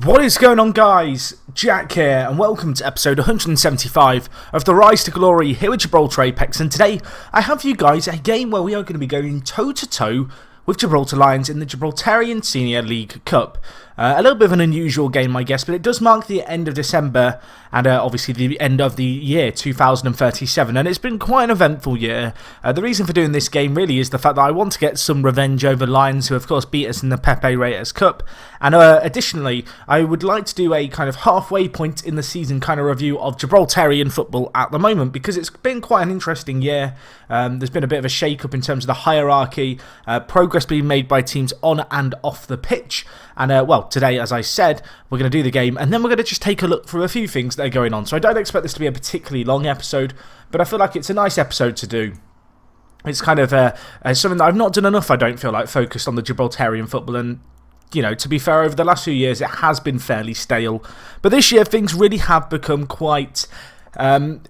What is going on, guys? Jack here, and welcome to episode 175 of the Rise to Glory here with Gibraltar Apex. And today I have for you guys a game where we are going to be going toe-to-toe with Gibraltar Lions in the Gibraltarian Senior League Cup. A little bit of an unusual game, I guess, but it does mark the end of December and obviously the end of the year 2037, and it's been quite an eventful year. The reason for doing this game really is the fact that I want to get some revenge over Lions, who of course beat us in the Pepe Reyes Cup, and additionally I would like to do a kind of halfway point in the season kind of review of Gibraltarian football at the moment, because it's been quite an interesting year. There's been a bit of a shake-up in terms of the hierarchy, progress being made by teams on and off the pitch, and well, today, as I said, we're going to do the game, and then we're going to just take a look through a few things that are going on. So I don't expect this to be a particularly long episode, but I feel like it's a nice episode to do. It's kind of something that I've not done enough, I don't feel like, focused on the Gibraltarian football, and you know, to be fair, over the last few years it has been fairly stale, but this year things really have become quite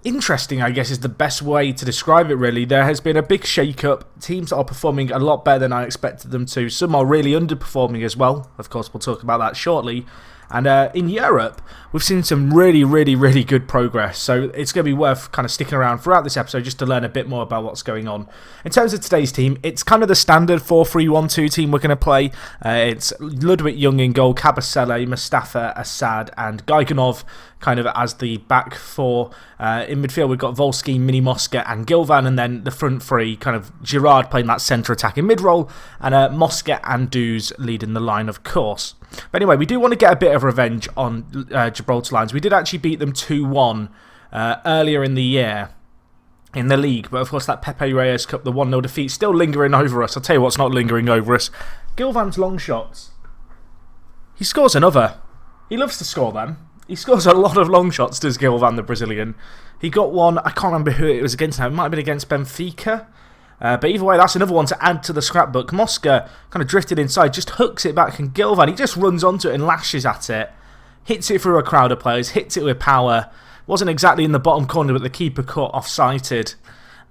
interesting, I guess is the best way to describe it, really. There has been a big shake-up. Teams are performing a lot better than I expected them to. Some are really underperforming as well. Of course, we'll talk about that shortly. And in Europe, we've seen some really good progress. So it's going to be worth kind of sticking around throughout this episode just to learn a bit more about what's going on. In terms of today's team, it's kind of the standard 4-3-1-2 team we're going to play. It's Ludwig Young in goal, Kabasele, Mustafa, Assad, and Gaiganov kind of as the back four. In midfield, we've got Volsky, Mini Mosca, and Gilvan, and then the front three, kind of Girard playing that centre attack in mid-roll, and Mosca and Duz leading the line, of course. But anyway, we do want to get a bit of revenge on Gibraltar Lions. We did actually beat them 2-1 earlier in the year in the league, but of course that Pepe Reyes Cup, the 1-0 defeat, still lingering over us. I'll tell you what's not lingering over us. Gilvan's long shots. He scores another. He loves to score them. He scores a lot of long shots, does Gilvan, the Brazilian. He got one, I can't remember who it was against now. It might have been against Benfica. But either way, that's another one to add to the scrapbook. Mosca kind of drifted inside, just hooks it back, and Gilvan, he just runs onto it and lashes at it. Hits it through a crowd of players, hits it with power. Wasn't exactly in the bottom corner, but the keeper caught off-sighted.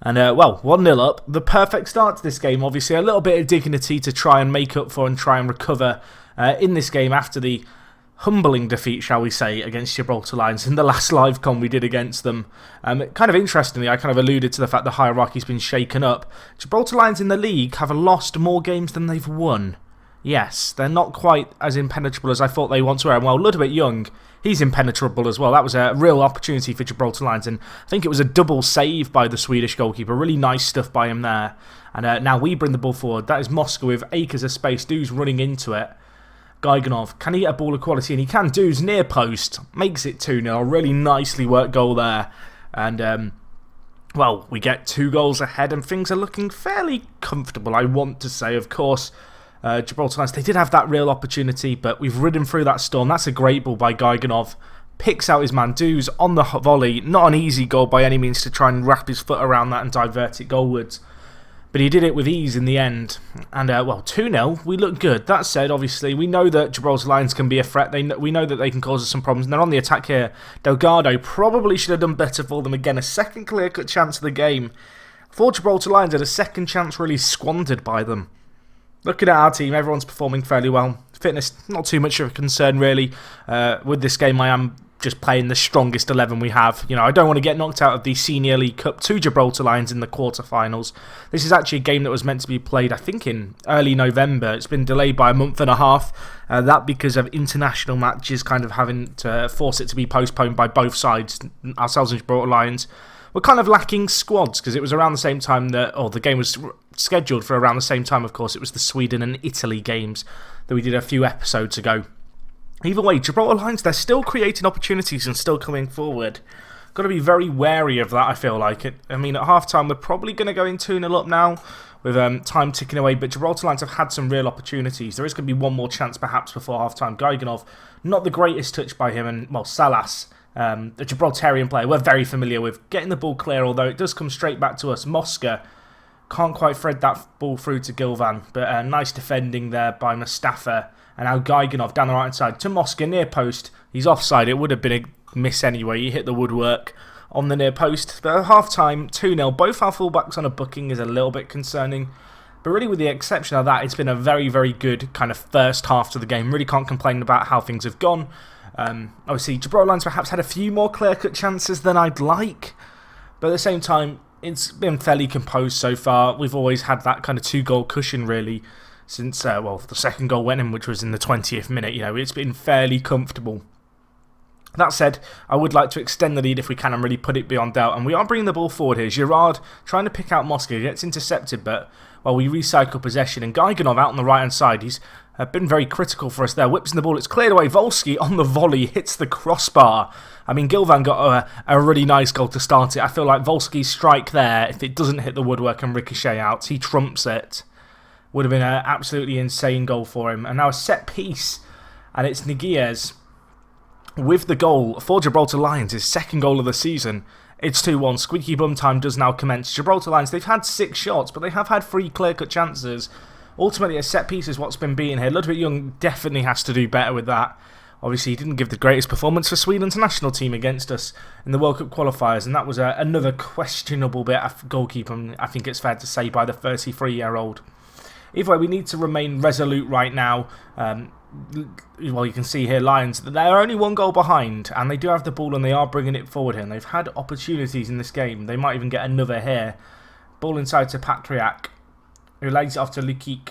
And, well, 1-0 up. The perfect start to this game, obviously. A little bit of dignity to try and make up for and try and recover in this game after the humbling defeat, shall we say, against Gibraltar Lions in the last live con we did against them. Kind of interestingly, I kind of alluded to the fact the hierarchy's been shaken up. Gibraltar Lions in the league have lost more games than they've won. Yes, they're not quite as impenetrable as I thought they once were. And well, Ludwig Young, he's impenetrable as well. That was a real opportunity for Gibraltar Lions, and I think it was a double save by the Swedish goalkeeper. Really nice stuff by him there. And now we bring the ball forward. That is Moscow with acres of space. Dude's running into it. Gaiganov, can he get a ball of quality? And he can. Du's near post. Makes it 2-0. Really nicely worked goal there. And, well, we get 2 goals ahead and things are looking fairly comfortable, I want to say. Of course, Gibraltar Lions, they did have that real opportunity, but we've ridden through that storm. That's a great ball by Gaiganov. Picks out his man. Du's on the volley. Not an easy goal by any means to try and wrap his foot around that and divert it goalwards. But he did it with ease in the end. And, well, 2-0, we look good. That said, obviously, we know that Gibraltar Lions can be a threat. We know that they can cause us some problems. And they're on the attack here. Delgado probably should have done better for them. Again, a second clear-cut chance of the game. For Gibraltar Lions, had a second chance really squandered by them. Looking at our team, everyone's performing fairly well. Fitness, not too much of a concern, really. With this game, I am just playing the strongest 11 we have. You know, I don't want to get knocked out of the Senior League Cup to Gibraltar Lions in the quarterfinals. This is actually a game that was meant to be played, I think, in early November. It's been delayed by a month and a half. That because of international matches kind of having to force it to be postponed by both sides, ourselves and Gibraltar Lions. We're kind of lacking squads because it was around the same time that, or the game was scheduled for around the same time, of course. It was the Sweden and Italy games that we did a few episodes ago. Either way, Gibraltar Lions, they're still creating opportunities and still coming forward. Got to be very wary of that, I feel like. I mean, at half-time, we're probably going to go in 2-0 up now with time ticking away, but Gibraltar Lions have had some real opportunities. There is going to be one more chance, perhaps, before half-time. Gaiganov, not the greatest touch by him, and, well, Salas, the Gibraltarian player, we're very familiar with getting the ball clear, although it does come straight back to us. Mosca can't quite thread that ball through to Gilvan, but nice defending there by Mustafa. And now Gaiganov down the right side to Mosca, near post. He's offside. It would have been a miss anyway. He hit the woodwork on the near post. But at half time, 2-0. Both our fullbacks on a booking is a little bit concerning. But really, with the exception of that, it's been a very, very good kind of first half to the game. Really can't complain about how things have gone. Obviously, Gibraltar Lions perhaps had a few more clear-cut chances than I'd like. But at the same time, it's been fairly composed so far. We've always had that kind of 2-goal cushion, really, since, the second goal went in, which was in the 20th minute. It's been fairly comfortable. That said, I would like to extend the lead if we can and really put it beyond doubt. And we are bringing the ball forward here. Girard trying to pick out Mosca, gets intercepted, but we recycle possession. And Giganov out on the right-hand side, he's been very critical for us there. Whips in the ball, it's cleared away. Volsky on the volley, hits the crossbar. I mean, Gilvan got a really nice goal to start it. I feel like Volsky's strike there, if it doesn't hit the woodwork and ricochet out, he trumps it. Would have been an absolutely insane goal for him. And now a set piece, and it's Niguez with the goal for Gibraltar Lions, his second goal of the season. It's 2-1. Squeaky bum time does now commence. Gibraltar Lions, they've had 6 shots, but they have had 3 clear-cut chances. Ultimately, a set piece is what's been beaten here. Ludwig Young definitely has to do better with that. Obviously, he didn't give the greatest performance for Sweden's national team against us in the World Cup qualifiers, and that was another questionable bit of goalkeeping, I think it's fair to say, by the 33-year-old. Either way, we need to remain resolute right now. You can see here, Lions, they're only 1 goal behind, and they do have the ball and they are bringing it forward here. And they've had opportunities in this game. They might even get another here. Ball inside to Patriak, who lays it off to Lukic,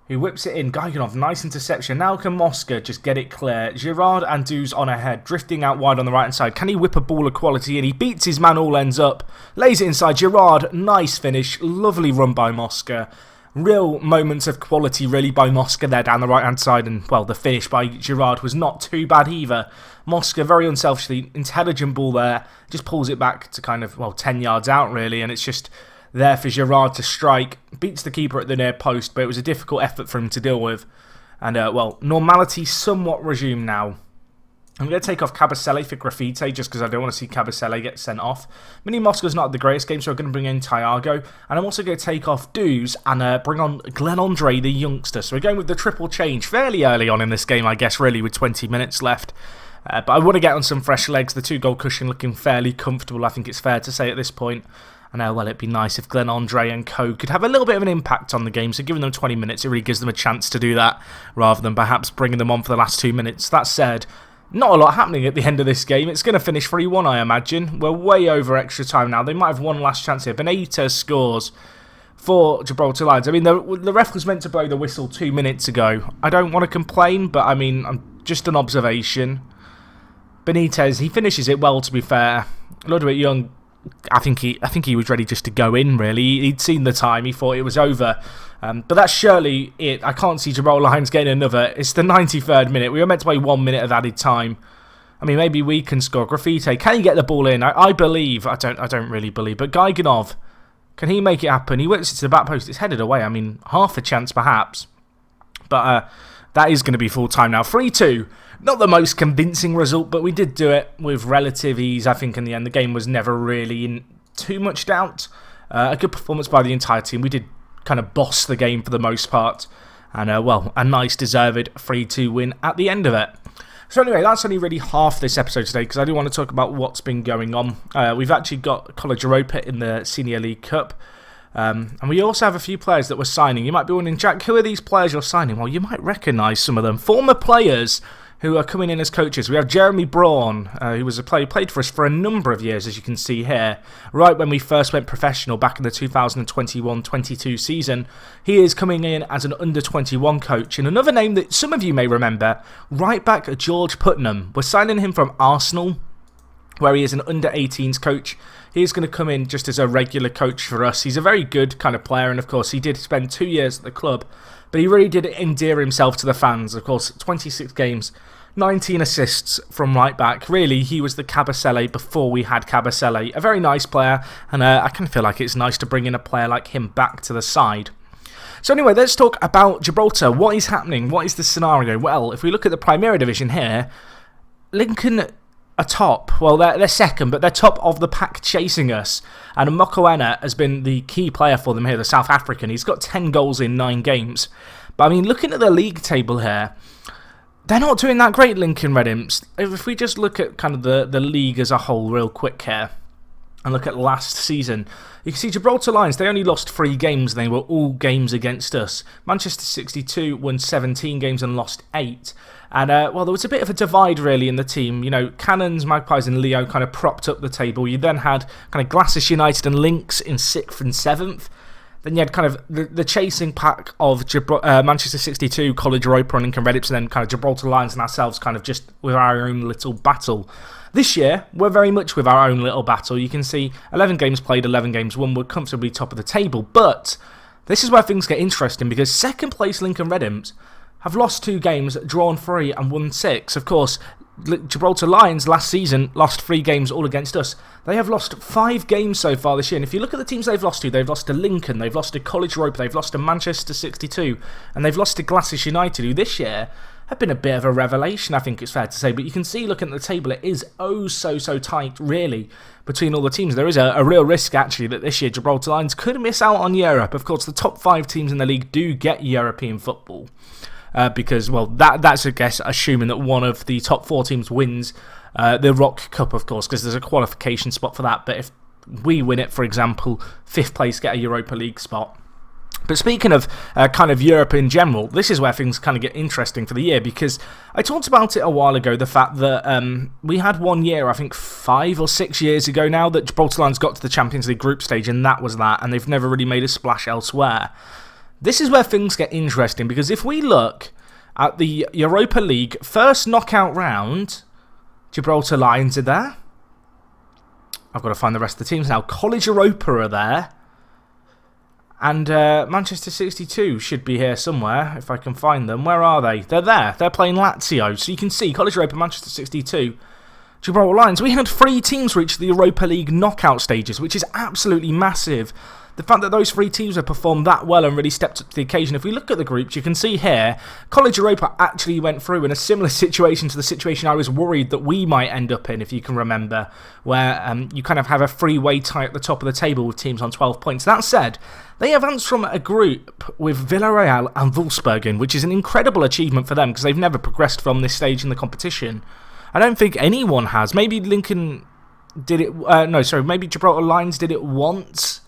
who whips it in. Giganov, nice interception. Now can Mosca just get it clear? Girard and Duz on ahead, drifting out wide on the right-hand side. Can he whip a ball of quality in? He beats his man, all ends up. Lays it inside. Girard, nice finish. Lovely run by Mosca. Real moments of quality, really, by Mosca there down the right-hand side. And, the finish by Girard was not too bad either. Mosca, very unselfishly, intelligent ball there. Just pulls it back to kind of, 10 yards out, really. And it's just there for Girard to strike. Beats the keeper at the near post, but it was a difficult effort for him to deal with. And, normality somewhat resumed now. I'm going to take off Cabasele for Graffiti, just because I don't want to see Cabasele get sent off. Mini Mosca's not the greatest game, so I'm going to bring in Tiago. And I'm also going to take off Duz and bring on Glenn Andre, the youngster. So we're going with the triple change fairly early on in this game, I guess, really, with 20 minutes left. But I want to get on some fresh legs. The 2-goal cushion looking fairly comfortable, I think it's fair to say at this point. And it'd be nice if Glenn Andre and co could have a little bit of an impact on the game. So giving them 20 minutes, it really gives them a chance to do that, rather than perhaps bringing them on for the last 2 minutes. That said, not a lot happening at the end of this game. It's going to finish 3-1, I imagine. We're way over extra time now. They might have one last chance here. Benitez scores for Gibraltar Lions. I mean, the ref was meant to blow the whistle 2 minutes ago. I don't want to complain, but I mean, just an observation. Benitez, he finishes it well, to be fair. Ludwig Young, I think he was ready just to go in, really. He'd seen the time. He thought it was over. But that's surely it. I can't see Gibraltar Lions getting another. It's the 93rd minute. We were meant to play 1 minute of added time. I mean, maybe we can score. Graffiti, can he get the ball in? I believe. I don't really believe. But Giganov, can he make it happen? He whips it to the back post. It's headed away. I mean, half a chance perhaps. But that is going to be full time now. 3-2. Not the most convincing result, but we did do it with relative ease, I think, in the end. The game was never really in too much doubt. A good performance by the entire team. We did kind of boss the game for the most part. And, a nice deserved 3-2 win at the end of it. So anyway, that's only really half this episode today, because I do want to talk about what's been going on. We've actually got College Europa in the Senior League Cup. And we also have a few players that we're signing. You might be wondering, Jack, who are these players you're signing? Well, you might recognise some of them. Former players who are coming in as coaches. We have Jeremy Braun, who was a player who played for us for a number of years, as you can see here, right when we first went professional back in the 2021-22 season. He is coming in as an under-21 coach. And another name that some of you may remember, right back George Putnam. We're signing him from Arsenal, where he is an under-18s coach. He is going to come in just as a regular coach for us. He's a very good kind of player, and of course he did spend 2 years at the club, but he really did endear himself to the fans. Of course, 26 games, 19 assists from right back. Really, he was the Cabasele before we had Cabasele. A very nice player, and I kind of feel like it's nice to bring in a player like him back to the side. So anyway, let's talk about Gibraltar. What is happening? What is the scenario? Well, if we look at the Primera Division here, Lincoln are top. Well, they're second, but they're top of the pack chasing us. And Mokoena has been the key player for them here, the South African. He's got 10 goals in 9 games. But I mean, looking at the league table here, they're not doing that great, Lincoln Red Imps. If we just look at kind of the league as a whole real quick here. and look at last season, you can see Gibraltar Lions, they only lost 3 games, and they were all games against us. Manchester 62 won 17 games and lost 8. And, well, there was a bit of a divide, really, in the team. You know, Cannons, Magpies and Leo kind of propped up the table. You then had kind of Glasses United and Lynx in 6th and 7th. Then you had kind of the chasing pack of Manchester 62, College Europa and Lincoln Reddips, and then kind of Gibraltar Lions and ourselves kind of just with our own little battle. This year, we're very much with our own little battle. You can see 11 games played, 11 games won. We're comfortably top of the table. But this is where things get interesting, because second place Lincoln Reddips have lost 2 games, drawn 3 and won 6. Of course, Gibraltar Lions last season lost 3 games all against us. They have lost 5 games so far this year. And if you look at the teams they've lost to Lincoln, they've lost to College Europa, they've lost to Manchester 62, and they've lost to Glasses United, who this year have been a bit of a revelation, I think it's fair to say. But you can see, looking at the table, it is so tight, really, between all the teams. There is a real risk, actually, that this year Gibraltar Lions could miss out on Europe. Of course, the top 5 teams in the league do get European football. Because, well, that's, I guess, assuming that one of the top 4 teams wins the Rock Cup, of course, because there's a qualification spot for that. But if we win it, for example, 5th place get a Europa League spot. But speaking of kind of Europe in general, this is where things kind of get interesting for the year, because I talked about it a while ago, the fact that we had one year, I think 5 or 6 years ago now, that Gibraltar Lions got to the Champions League group stage, and that was that, and they've never really made a splash elsewhere. This is where things get interesting, because if we look at the Europa League first knockout round, Gibraltar Lions are there. I've got to find the rest of the teams now. College Europa are there. And Manchester 62 should be here somewhere, if I can find them. Where are they? They're there. They're playing Lazio. So you can see College Europa, Manchester 62, Gibraltar Lions. We had 3 teams reach the Europa League knockout stages, which is absolutely massive. The fact that those 3 teams have performed that well and really stepped up to the occasion. If we look at the groups, you can see here, College Europa actually went through in a similar situation to the situation I was worried that we might end up in, if you can remember, where you kind of have a three-way tie at the top of the table with teams on 12 points. That said, they advanced from a group with Villarreal and Wolfsbergen, which is an incredible achievement for them, because they've never progressed from this stage in the competition. I don't think anyone has. Maybe Lincoln did it... maybe Gibraltar Lions did it once.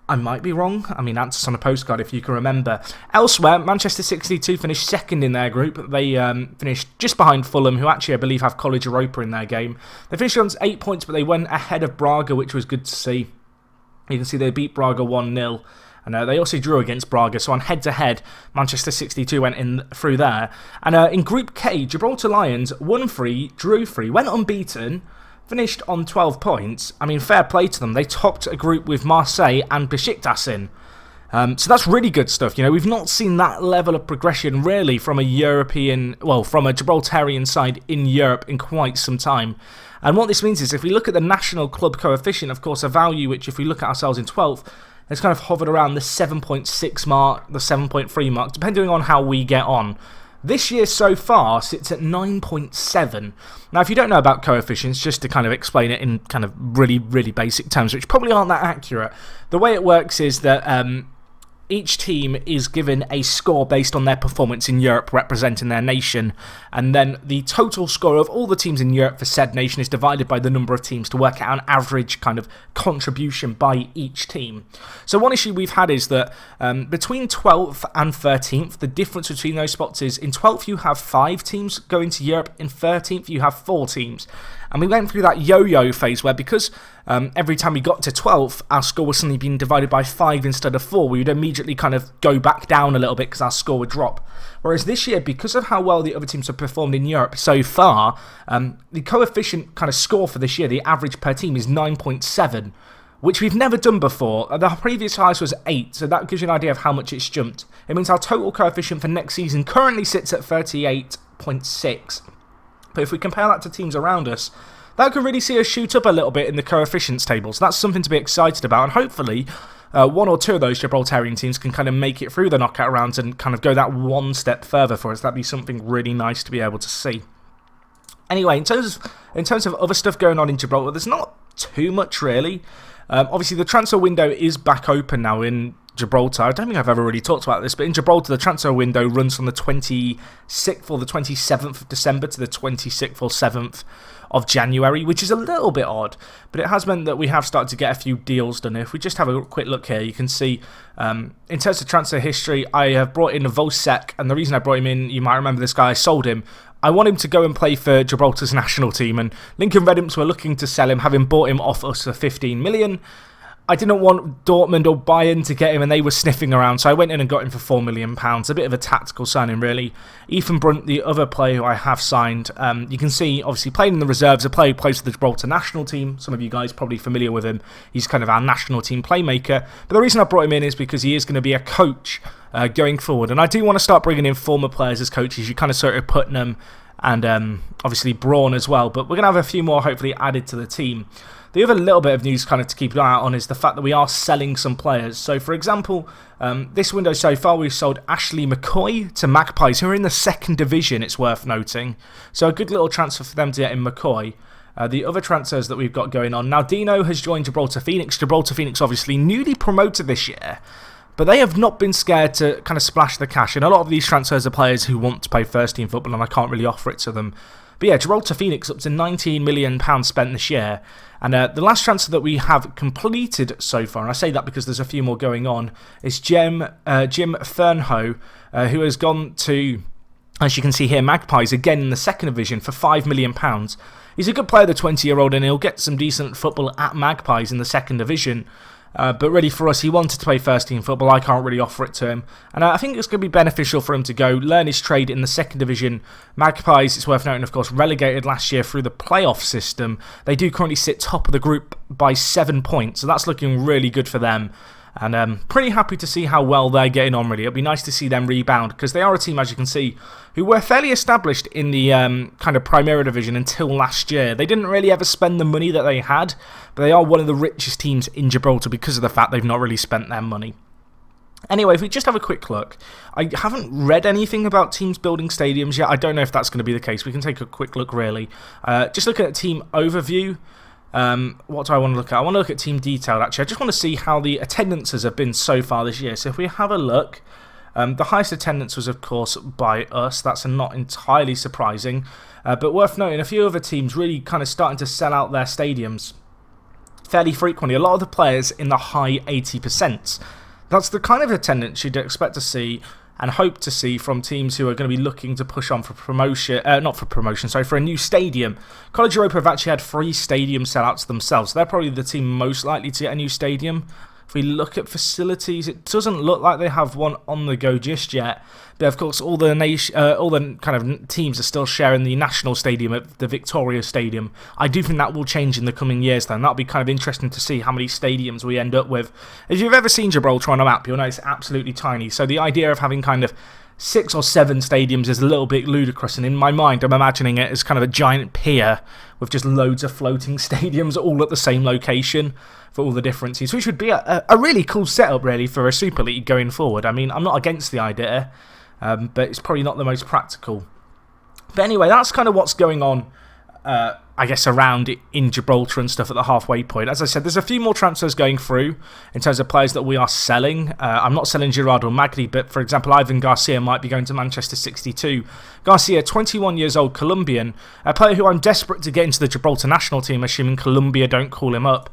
I might be wrong. I mean, answers on a postcard if you can remember. Elsewhere, Manchester 62 finished second in their group. They finished just behind Fulham, who actually, I believe, have College Europa in their game. They finished on 8 points, but they went ahead of Braga, which was good to see. You can see they beat Braga 1-0. And they also drew against Braga, so on head-to-head, Manchester 62 went in through there. And in Group K, Gibraltar Lions won 3, drew 3, went unbeaten, finished on 12 points. I mean, fair play to them. They topped a group with Marseille and Besiktas in. So that's really good stuff. You know, we've not seen that level of progression, really, from a from a Gibraltarian side in Europe in quite some time. And what this means is, if we look at the national club coefficient, of course, a value which, if we look at ourselves in 12th, it's kind of hovered around the 7.6 mark, the 7.3 mark, depending on how we get on. This year so far sits at 9.7. Now, if you don't know about coefficients, just to kind of explain it in kind of really, really basic terms, which probably aren't that accurate, the way it works is that each team is given a score based on their performance in Europe representing their nation, and then the total score of all the teams in Europe for said nation is divided by the number of teams to work out an average kind of contribution by each team. So one issue we've had is that between 12th and 13th, the difference between those spots is in 12th you have 5 teams going to Europe, in 13th you have 4 teams. And we went through that yo-yo phase where, because every time we got to 12th, our score was suddenly being divided by 5 instead of 4. We would immediately kind of go back down a little bit because our score would drop. Whereas this year, because of how well the other teams have performed in Europe so far, the coefficient kind of score for this year, the average per team, is 9.7, which we've never done before. The previous highest was 8, so that gives you an idea of how much it's jumped. It means our total coefficient for next season currently sits at 38.6. But if we compare that to teams around us, that could really see us shoot up a little bit in the coefficients table. So that's something to be excited about. And hopefully, 1 or 2 of those Gibraltarian teams can kind of make it through the knockout rounds and kind of go that one step further for us. That'd be something really nice to be able to see. Anyway, in terms of other stuff going on in Gibraltar, there's not too much really. Obviously, the transfer window is back open now in Gibraltar. I don't think I've ever really talked about this, but in Gibraltar, the transfer window runs from the 26th or the 27th of December to the 26th or 7th of January, which is a little bit odd, but it has meant that we have started to get a few deals done. If we just have a quick look here, you can see in terms of transfer history, I have brought in Vosek, and the reason I brought him in, you might remember this guy, I sold him. I want him to go and play for Gibraltar's national team, and Lincoln Redimps were looking to sell him, having bought him off us for 15 million. I didn't want Dortmund or Bayern to get him, and they were sniffing around, so I went in and got him for £4 million. A bit of a tactical signing, really. Ethan Brunt, the other player who I have signed, you can see, obviously, playing in the reserves, a player who plays for the Gibraltar national team. Some of you guys are probably familiar with him. He's kind of our national team playmaker. But the reason I brought him in is because he is going to be a coach going forward. And I do want to start bringing in former players as coaches. You kind of sort of Putnam and obviously Braun as well. But we're going to have a few more, hopefully, added to the team. The other little bit of news kind of to keep an eye out on is the fact that we are selling some players. So, for example, this window so far we've sold Ashley McCoy to Magpies, who are in the 2nd division, it's worth noting. So a good little transfer for them to get in McCoy. The other transfers that we've got going on. Now, Dino has joined Gibraltar Phoenix. Gibraltar Phoenix obviously newly promoted this year, but they have not been scared to kind of splash the cash. And a lot of these transfers are players who want to play first team football, and I can't really offer it to them. But yeah, Gibraltar Phoenix up to £19 million spent this year. And the last transfer that we have completed so far, and I say that because there's a few more going on, is Jim Fernho, who has gone to, as you can see here, Magpies, again in the 2nd division for £5 million. He's a good player, the 20-year-old, and he'll get some decent football at Magpies in the 2nd division. But really for us, he wanted to play first team football. I can't really offer it to him. And I think it's going to be beneficial for him to go learn his trade in the 2nd division. Magpies, it's worth noting, of course, relegated last year through the playoff system. They do currently sit top of the group by 7 points. So that's looking really good for them. And I'm pretty happy to see how well they're getting on, really. It'll be nice to see them rebound, because they are a team, as you can see, who were fairly established in the kind of Primera division until last year. They didn't really ever spend the money that they had, but they are one of the richest teams in Gibraltar because of the fact they've not really spent their money. Anyway, if we just have a quick look, I haven't read anything about teams building stadiums yet. I don't know if that's going to be the case. We can take a quick look, really. Just look at team overview. What do I want to look at? I want to look at team detail, actually. I just want to see how the attendances have been so far this year. So if we have a look, the highest attendance was, of course, by us. That's not entirely surprising. But worth noting, a few other teams really kind of starting to sell out their stadiums fairly frequently. A lot of the players in the high 80%. That's the kind of attendance you'd expect to see and hope to see from teams who are going to be looking to push on for promotion, for a new stadium. College Europa have actually had 3 stadium sellouts themselves. They're probably the team most likely to get a new stadium. If we look at facilities, it doesn't look like they have one on the go just yet. But of course, all the kind of teams are still sharing the national stadium at the Victoria Stadium. I do think that will change in the coming years, though, and that'll be kind of interesting to see how many stadiums we end up with. If you've ever seen Gibraltar on a map, you'll know it's absolutely tiny. So the idea of having kind of 6 or 7 stadiums is a little bit ludicrous, and in my mind, I'm imagining it as kind of a giant pier with just loads of floating stadiums all at the same location for all the different teams, which would be a really cool setup, really, for a Super League going forward. I mean, I'm not against the idea, but it's probably not the most practical. But anyway, that's kind of what's going on, I guess, around in Gibraltar and stuff at the halfway point. As I said, there's a few more transfers going through in terms of players that we are selling. I'm not selling Gerard or Magdi, but for example, Ivan Garcia might be going to Manchester 62. Garcia, 21 years old, Colombian, a player who I'm desperate to get into the Gibraltar national team, assuming Colombia don't call him up.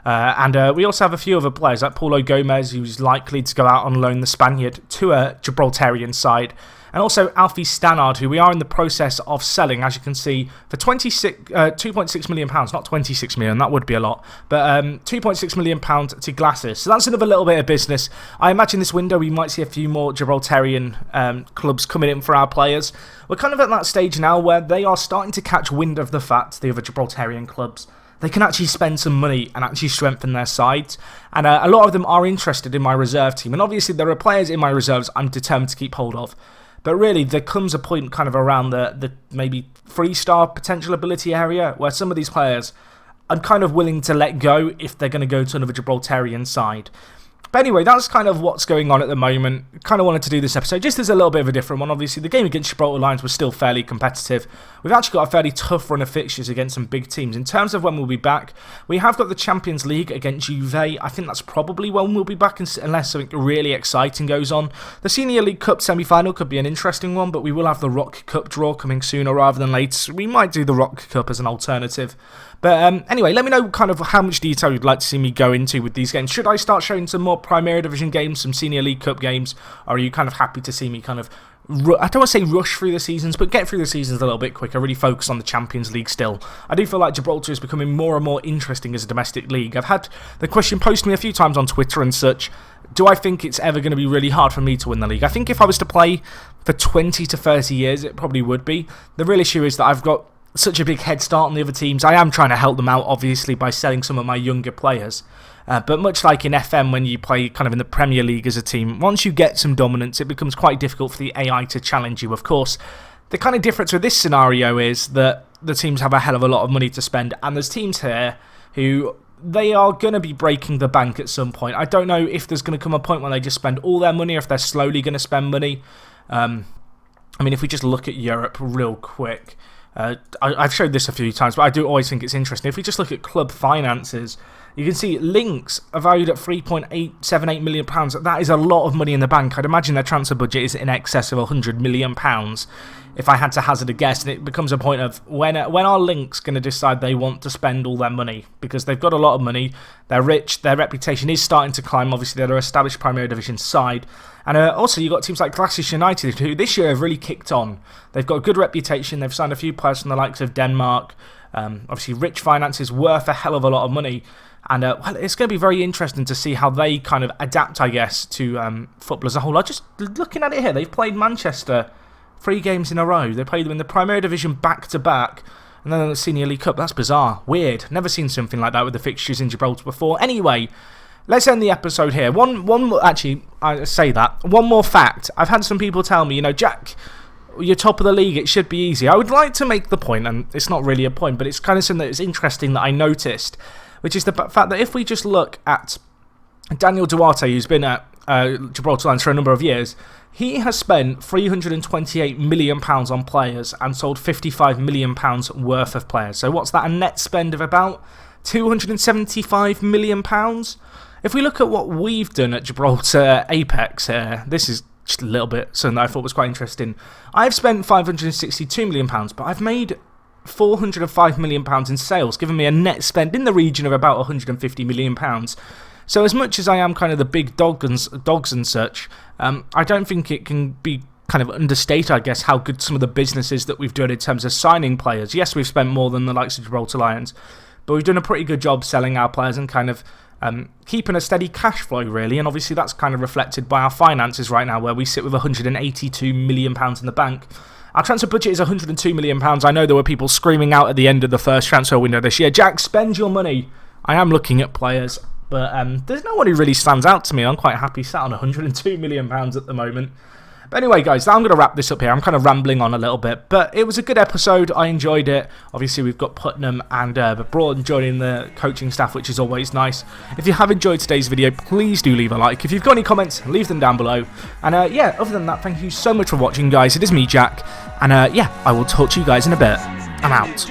And we also have a few other players like Paulo Gomez, who's likely to go out on loan, the Spaniard, to a Gibraltarian side. And also Alfie Stannard, who we are in the process of selling, as you can see, for £2.6 million. Not 26 million, that would be a lot. But £2.6 million to Glasses. So that's another little bit of business. I imagine this window we might see a few more Gibraltarian clubs coming in for our players. We're kind of at that stage now where they are starting to catch wind of the fact, the other Gibraltarian clubs, they can actually spend some money and actually strengthen their sides. And a lot of them are interested in my reserve team. And obviously there are players in my reserves I'm determined to keep hold of. But really, there comes a point kind of around the maybe 3-star potential ability area where some of these players I'm kind of willing to let go if they're going to go to another Gibraltarian side. But anyway, that's kind of what's going on at the moment. Kind of wanted to do this episode just as a little bit of a different one. Obviously, the game against Gibraltar Lions was still fairly competitive. We've actually got a fairly tough run of fixtures against some big teams. In terms of when we'll be back, we have got the Champions League against Juve. I think that's probably when we'll be back unless something really exciting goes on. The Senior League Cup semi-final could be an interesting one, but we will have the Rock Cup draw coming sooner rather than later. So we might do the Rock Cup as an alternative. But anyway, let me know kind of how much detail you'd like to see me go into with these games. Should I start showing some more Primera Division games, some Senior League Cup games, or are you kind of happy to see me kind of, I don't want to say rush through the seasons, but get through the seasons a little bit quicker, really focus on the Champions League still. I do feel like Gibraltar is becoming more and more interesting as a domestic league. I've had the question posed to me a few times on Twitter and such, do I think it's ever going to be really hard for me to win the league? I think if I was to play for 20 to 30 years, it probably would be. The real issue is that I've got such a big head start on the other teams. I am trying to help them out, obviously, by selling some of my younger players. But much like in FM, when you play kind of in the Premier League as a team, once you get some dominance, it becomes quite difficult for the AI to challenge you. Of course, the kind of difference with this scenario is that the teams have a hell of a lot of money to spend, and there's teams here who they are going to be breaking the bank at some point. I don't know if there's going to come a point when they just spend all their money, or if they're slowly going to spend money. I mean, if we just look at Europe real quick, I've showed this a few times, but I do always think it's interesting. If we just look at club finances, you can see Lynx are valued at £3.878 million. That is a lot of money in the bank. I'd imagine their transfer budget is in excess of £100 million. If I had to hazard a guess, and it becomes a point of when are Lynx going to decide they want to spend all their money? Because they've got a lot of money, they're rich, their reputation is starting to climb. Obviously, they're an established Premier Division side. And also, you've got teams like Glasgow United, who this year have really kicked on. They've got a good reputation, they've signed a few players from the likes of Denmark. Obviously, rich finances worth a hell of a lot of money. And well, it's going to be very interesting to see how they kind of adapt, I guess, to football as a whole. Just looking at it here, they've played Manchester 3 games in a row. They played them in the Primera Division back-to-back, and then in the Senior League Cup. That's bizarre. Weird. Never seen something like that with the fixtures in Gibraltar before. Anyway, let's end the episode here. Actually, I say that. One more fact. I've had some people tell me, Jack, you're top of the league, it should be easy. I would like to make the point, and it's not really a point, but it's kind of something that's interesting that I noticed, which is the fact that if we just look at Daniel Duarte, who's been at Gibraltar Lions for a number of years, he has spent £328 million on players and sold £55 million worth of players. So what's that, a net spend of about £275 million? If we look at what we've done at Gibraltar Apex here, this is just a little bit something that I thought was quite interesting. I've spent £562 million, but I've made £405 million in sales, giving me a net spend in the region of about £150 million. So as much as I am kind of the big dogs and such, I don't think it can be kind of understated, I guess, how good some of the businesses that we've done in terms of signing players. Yes, we've spent more than the likes of Gibraltar Lions, but we've done a pretty good job selling our players and kind of keeping a steady cash flow, really. And obviously that's kind of reflected by our finances right now, where we sit with £182 million in the bank. Our transfer budget is £102 million. I know there were people screaming out at the end of the first transfer window this year, Jack, spend your money. I am looking at players, but there's no one who really stands out to me. I'm quite happy sat on £102 million at the moment. But anyway, guys, I'm going to wrap this up here. I'm kind of rambling on a little bit, but it was a good episode. I enjoyed it. Obviously, we've got Putnam and Broad joining the coaching staff, which is always nice. If you have enjoyed today's video, please do leave a like. If you've got any comments, leave them down below. And yeah, other than that, thank you so much for watching, guys. It is me, Jack. And yeah, I will talk to you guys in a bit. I'm out.